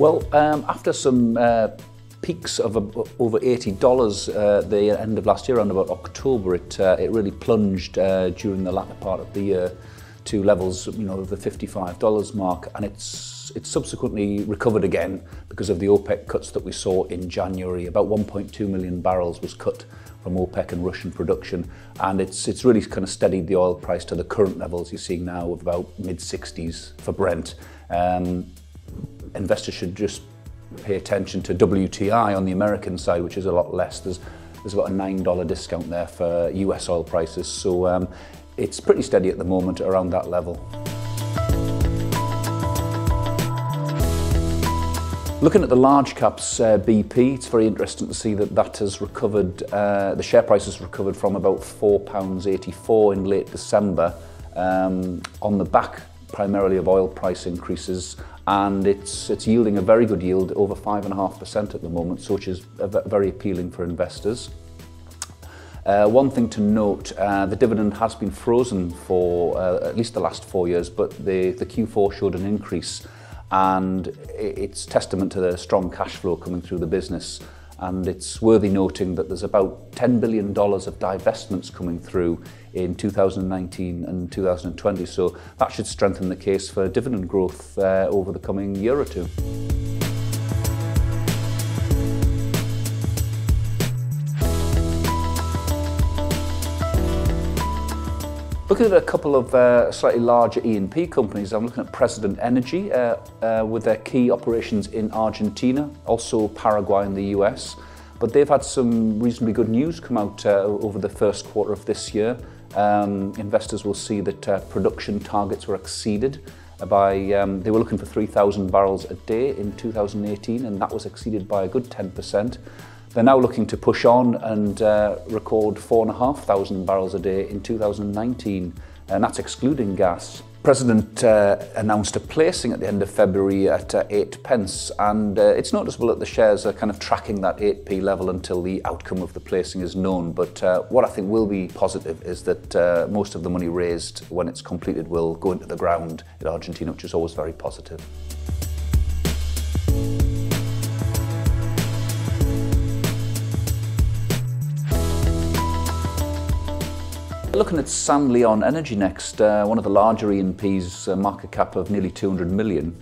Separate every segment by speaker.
Speaker 1: Well, after some peaks of over $80 the end of last year, around about October, it really plunged during the latter part of the year to levels, of the $55 mark, and it's subsequently recovered again because of the OPEC cuts that we saw in January. About 1.2 million barrels was cut from OPEC and Russian production, and it's really kind of steadied the oil price to the current levels you're seeing now of about mid-60s for Brent. Investors should just pay attention to WTI on the American side, which is a lot less. There's about a $9 discount there for US oil prices, so it's pretty steady at the moment around that level. Looking at the large caps, BP, it's very interesting to see that has recovered, the share price has recovered from about £4.84 in late December on the back primarily of oil price increases, and it's yielding a very good yield, over 5.5% at the moment, so which is very appealing for investors. One thing to note, the dividend has been frozen for at least the last 4 years, but the Q4 showed an increase, and it's testament to the strong cash flow coming through the business. And it's worthy noting that there's about $10 billion of divestments coming through in 2019 and 2020, so that should strengthen the case for dividend growth over the coming year or two. Looking at a couple of slightly larger E&P companies, I'm looking at President Energy with their key operations in Argentina, also Paraguay in the US. But they've had some reasonably good news come out over the first quarter of this year. Investors will see that production targets were exceeded by, they were looking for 3,000 barrels a day in 2018, and that was exceeded by a good 10%. They're now looking to push on and record 4,500 barrels a day in 2019, and that's excluding gas. President announced a placing at the end of February at 8 pence, and it's noticeable that the shares are kind of tracking that 8p level until the outcome of the placing is known. But what I think will be positive is that most of the money raised when it's completed will go into the ground in Argentina, which is always very positive. Looking at San Leon Energy next, one of the larger E&Ps, market cap of nearly 200 million.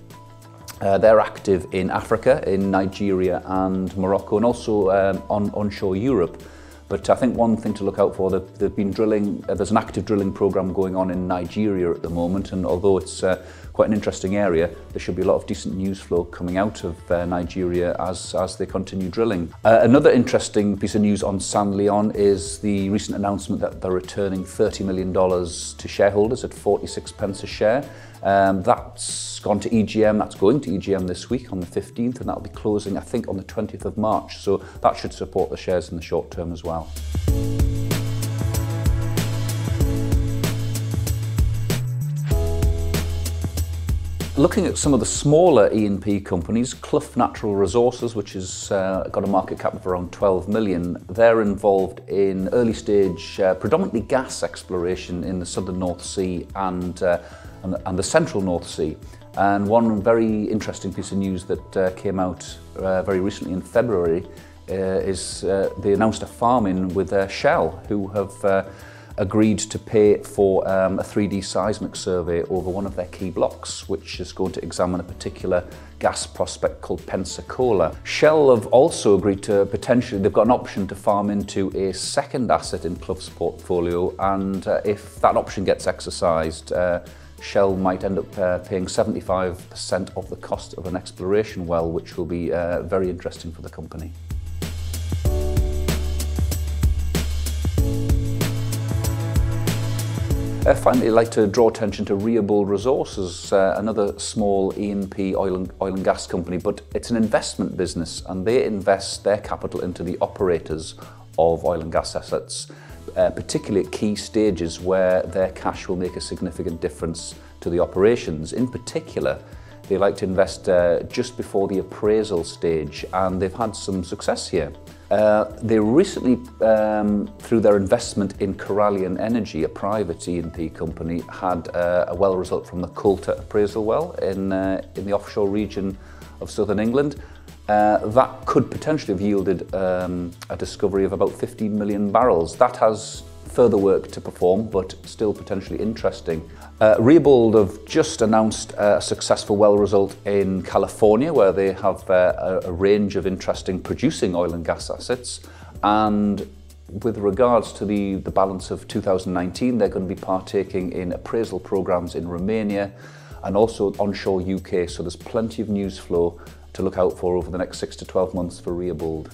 Speaker 1: They're active in Africa, in Nigeria and Morocco, and also onshore Europe. But I think one thing to look out for, they've been drilling, there's an active drilling program going on in Nigeria at the moment, and although it's quite an interesting area, there should be a lot of decent news flow coming out of Nigeria as they continue drilling. Another interesting piece of news on San Leon is the recent announcement that they're returning $30 million to shareholders at 46 pence a share. That's gone to EGM, that's going to EGM this week on the 15th, and that'll be closing, I think, on the 20th of March. So that should support the shares in the short term as well. Looking at some of the smaller E&P companies, CFF Natural Resources, which has got a market cap of around 12 million, they're involved in early stage, predominantly gas exploration in the southern North Sea and the central North Sea. And one very interesting piece of news that came out very recently in February is they announced a farm-in with Shell, who have agreed to pay for a 3D seismic survey over one of their key blocks, which is going to examine a particular gas prospect called Pensacola. Shell have also agreed to potentially, they've got an option to farm into a second asset in CFF's portfolio, and if that option gets exercised, Shell might end up paying 75% of the cost of an exploration well, which will be very interesting for the company. Finally, I'd like to draw attention to Reabold Resources, another small E&P oil and gas company, but it's an investment business, and they invest their capital into the operators of oil and gas assets, particularly at key stages where their cash will make a significant difference to the operations. In particular, they like to invest just before the appraisal stage, and they've had some success here. They recently, through their investment in Corallian Energy, a private E&P company, had a well result from the Coulter appraisal well in the offshore region of southern England. That could potentially have yielded a discovery of about 15 million barrels. That has further work to perform, but still potentially interesting. Reabold have just announced a successful well result in California, where they have a range of interesting producing oil and gas assets. And with regards to the balance of 2019, they're going to be partaking in appraisal programs in Romania and also onshore UK. So there's plenty of news flow to look out for over the next 6 to 12 months for Reabold.